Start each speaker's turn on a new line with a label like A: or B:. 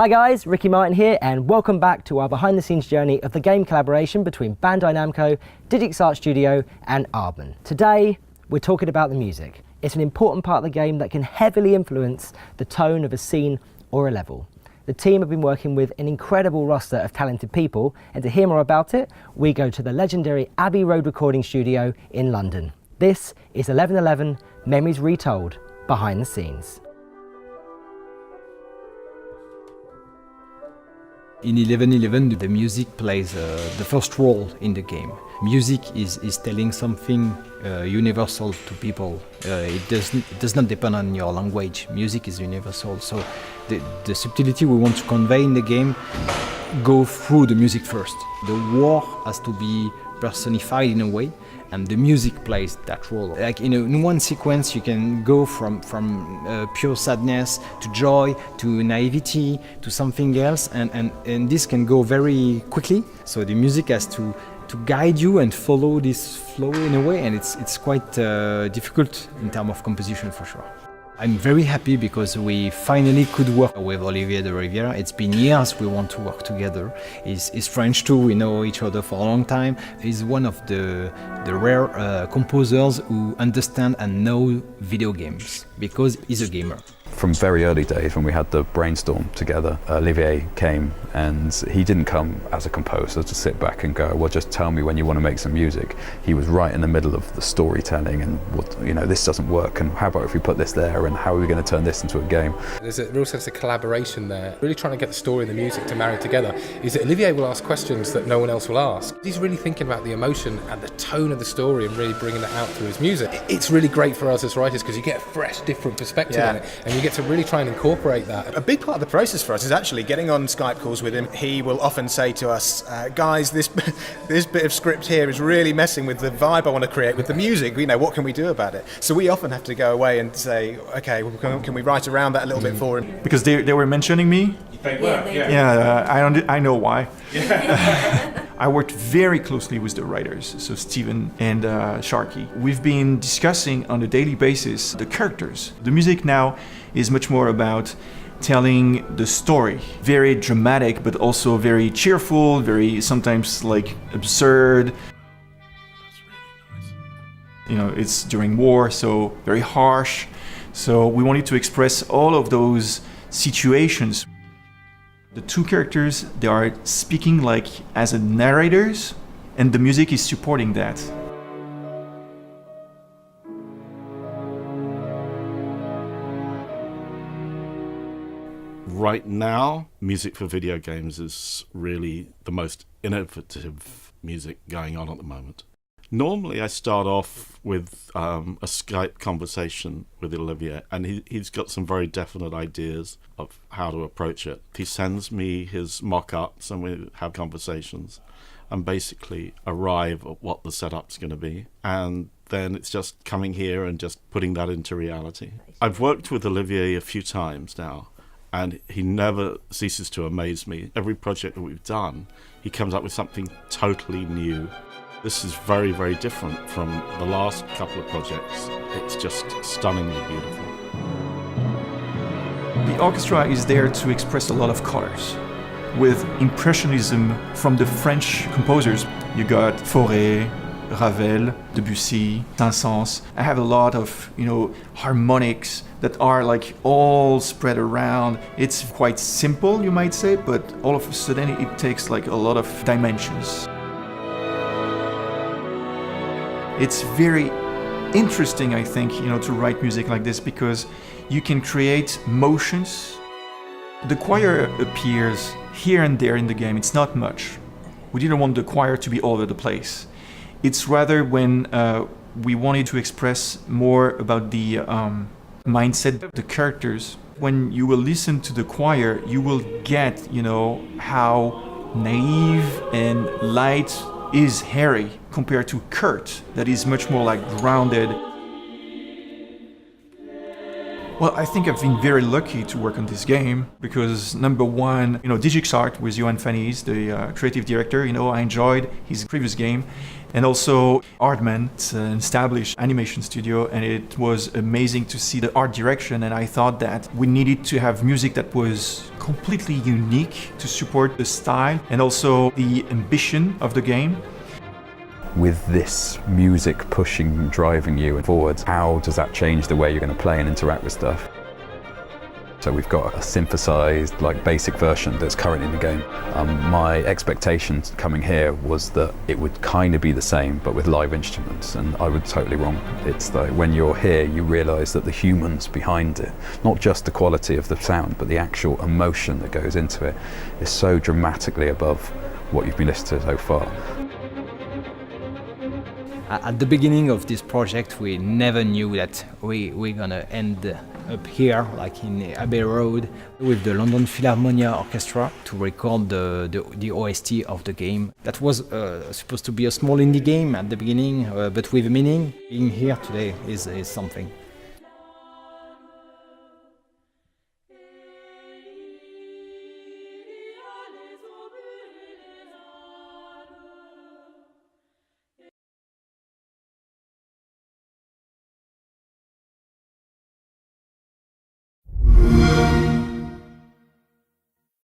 A: Hi guys, Ricky Martin here and welcome back to our behind the scenes journey of the game collaboration between Bandai Namco, Digix Art Studio and Aardman. Today we're talking about the music. It's an important part of the game that can heavily influence the tone of a scene or a level. The team have been working with an incredible roster of talented people, and to hear more about it, we go to the legendary Abbey Road recording studio in London. This is 1111 Memories Retold, behind the scenes.
B: In 1111, the music plays the first role in the game. Music is telling something universal to people. It does not depend on your language. Music is universal. So the subtlety we want to convey in the game go through the music first. The war has to be personified in a way, and the music plays that role. Like in one sequence, you can go from pure sadness to joy to naivety to something else, and this can go very quickly. So the music has to guide you and follow this flow in a way, and it's quite difficult in terms of composition for sure. I'm very happy because we finally could work with Olivier de Riviera. It's been years we want to work together. He's French too, we know each other for a long time. He's one of the rare composers who understand and know video games because he's a gamer.
C: From very early days when we had the brainstorm together, Olivier came and he didn't come as a composer to sit back and go, well, just tell me when you want to make some music. He was right in the middle of the storytelling and this doesn't work, and how about if we put this there, and how are we going to turn this into a game?
D: There's a real sense of collaboration there, really trying to get the story and the music to marry together. Is that Olivier will ask questions that no one else will ask. He's really thinking about the emotion and the tone of the story and really bringing that out through his music. It's really great for us as writers because you get a fresh, different perspective on it, and you get to really try and incorporate that.
E: A big part of the process for us is actually getting on Skype calls with him. He will often say to us, guys, this bit of script here is really messing with the vibe I want to create with the music. What can we do about it? So we often have to go away and say, okay, well, can we write around that a little bit for him?
F: Because they were mentioning me. I know why. I worked very closely with the writers, so Steven and Sharky. We've been discussing on a daily basis the characters. The music now is much more about telling the story. Very dramatic, but also very cheerful, very sometimes like absurd. It's during war, so very harsh. So we wanted to express all of those situations. The two characters, they are speaking like as narrators, and the music is supporting that.
G: Right now, music for video games is really the most innovative music going on at the moment. Normally I start off with a Skype conversation with Olivier, and he's got some very definite ideas of how to approach it. He sends me his mock-ups and we have conversations and basically arrive at what the setup's going to be, and then it's just coming here and just putting that into reality. I've worked with Olivier a few times now, and he never ceases to amaze me. Every project that we've done, he comes up with something totally new. This is very, very different from the last couple of projects. It's just stunningly beautiful.
F: The orchestra is there to express a lot of colors. With Impressionism from the French composers, you got Fauré, Ravel, Debussy, Saint-Saëns. I have a lot of, harmonics that are like all spread around. It's quite simple, you might say, but all of a sudden it takes like a lot of dimensions. It's very interesting, I think, to write music like this because you can create motions. The choir appears here and there in the game. It's not much. We didn't want the choir to be all over the place. It's rather when we wanted to express more about the mindset of the characters. When you will listen to the choir, you will get, how naive and light is Harry compared to Kurt, that is much more like grounded. Well, I think I've been very lucky to work on this game because number one, Digix Art with Johan Fanny's, the creative director, I enjoyed his previous game. And also Aardman, it's an established animation studio, and it was amazing to see the art direction, and I thought that we needed to have music that was completely unique to support the style and also the ambition of the game.
C: With this music pushing, driving you forwards, how does that change the way you're going to play and interact with stuff? So we've got a synthesized, like, basic version that's current in the game. My expectations coming here was that it would kind of be the same, but with live instruments, and I was totally wrong. It's like when you're here, you realize that the humans behind it, not just the quality of the sound, but the actual emotion that goes into it, is so dramatically above what you've been listening to so far.
B: At the beginning of this project, we never knew that we're gonna end up here, like in Abbey Road, with the London Philharmonia Orchestra to record the OST of the game. That was supposed to be a small indie game at the beginning, but with meaning. Being here today is something.